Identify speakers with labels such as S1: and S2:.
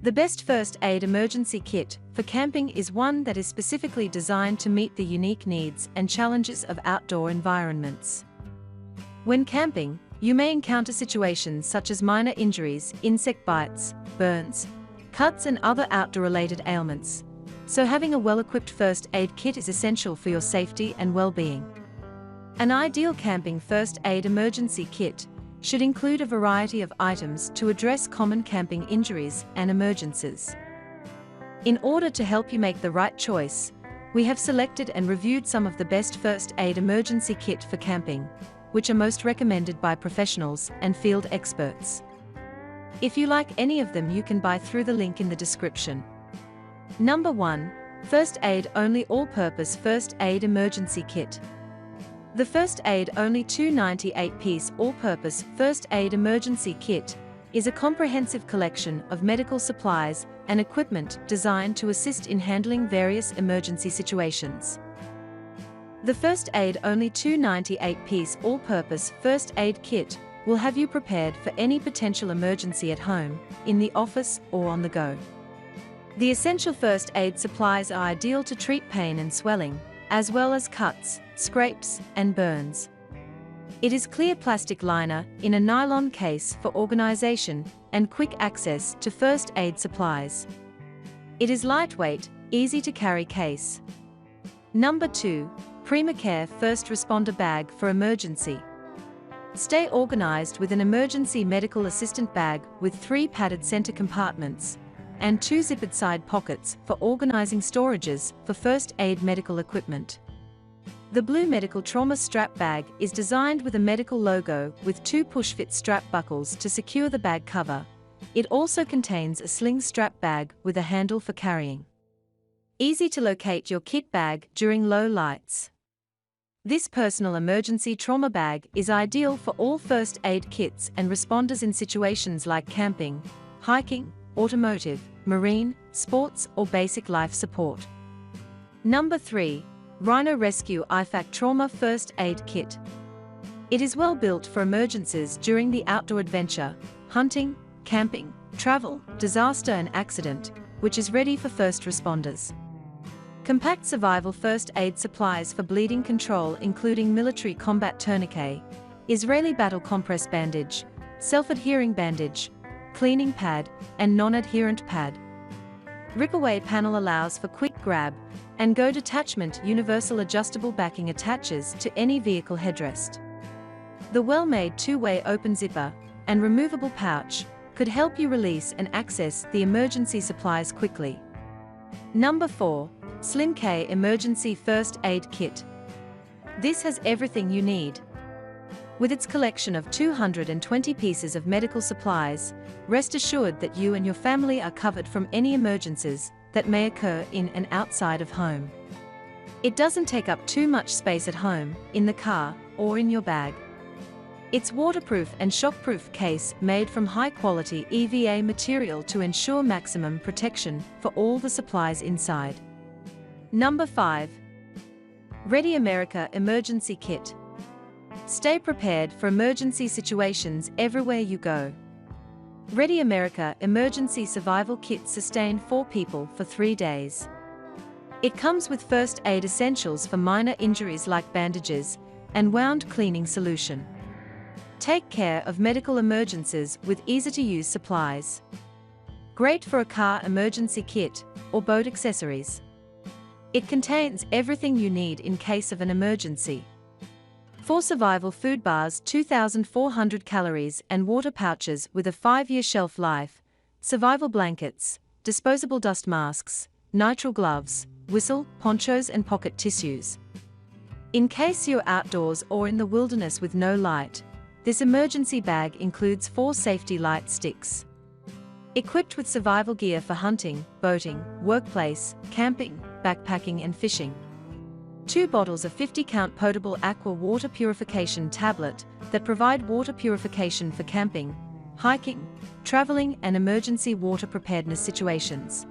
S1: The best first aid emergency kit for camping is one that is specifically designed to meet the unique needs and challenges of outdoor environments. When camping, you may encounter situations such as minor injuries, insect bites, burns, cuts and other outdoor-related ailments, so having a well-equipped first aid kit is essential for your safety and well-being. An ideal camping first aid emergency kit should include a variety of items to address common camping injuries and emergencies. In order to help you make the right choice, we have selected and reviewed some of the best first aid emergency kit for camping, which are most recommended by professionals and field experts. If you like any of them, you can buy through the link in the description. Number 1. First Aid Only All-Purpose First Aid Emergency Kit. The First Aid Only 298-piece all-purpose First Aid Emergency Kit is a comprehensive collection of medical supplies and equipment designed to assist in handling various emergency situations. The First Aid Only 298-piece all-purpose First Aid Kit will have you prepared for any potential emergency at home, in the office, or on the go. The essential first aid supplies are ideal to treat pain and swelling, as well as cuts, scrapes, and burns. It is clear plastic liner in a nylon case for organization and quick access to first aid supplies. It is lightweight, easy to carry case. Number 2. Primacare First Responder Bag for Emergency. Stay organized with an emergency medical assistant bag with 3 padded center compartments and 2 zippered side pockets for organizing storages for first aid medical equipment. The blue medical trauma strap bag is designed with a medical logo with 2 push-fit strap buckles to secure the bag cover. It also contains a sling strap bag with a handle for carrying. Easy to locate your kit bag during low lights. This personal emergency trauma bag is ideal for all first aid kits and responders in situations like camping, hiking, automotive, marine, sports, or basic life support. Number 3. RHINO Rescue IFAK Trauma First Aid Kit. It is well built for emergencies during the outdoor adventure, hunting, camping, travel, disaster and accident, which is ready for first responders. Compact survival first aid supplies for bleeding control including military combat tourniquet, Israeli battle compress bandage, self-adhering bandage, cleaning pad, and non-adherent pad. Rip-away panel allows for quick grab and go detachment. Universal adjustable backing attaches to any vehicle headrest. The well-made 2-way open zipper and removable pouch could help you release and access the emergency supplies quickly. Number 4. Slim K Emergency First Aid Kit. This has everything you need. With its collection of 220 pieces of medical supplies, rest assured that you and your family are covered from any emergencies that may occur in and outside of home. It doesn't take up too much space at home, in the car, or in your bag. It's waterproof and shockproof case made from high-quality EVA material to ensure maximum protection for all the supplies inside. Number 5. Ready America Emergency Kit. Stay prepared for emergency situations everywhere you go. Ready America Emergency Survival Kit sustained 4 people for 3 days. It comes with first aid essentials for minor injuries like bandages and wound cleaning solution. Take care of medical emergencies with easy-to-use supplies. Great for a car emergency kit or boat accessories. It contains everything you need in case of an emergency. 4 survival food bars, 2,400 calories and water pouches with a 5-year shelf life, survival blankets, disposable dust masks, nitrile gloves, whistle, ponchos and pocket tissues. In case you're outdoors or in the wilderness with no light, this emergency bag includes 4 safety light sticks. Equipped with survival gear for hunting, boating, workplace, camping, backpacking and fishing. 2 bottles of 50-count potable aqua water purification tablet that provide water purification for camping, hiking, traveling and emergency water preparedness situations.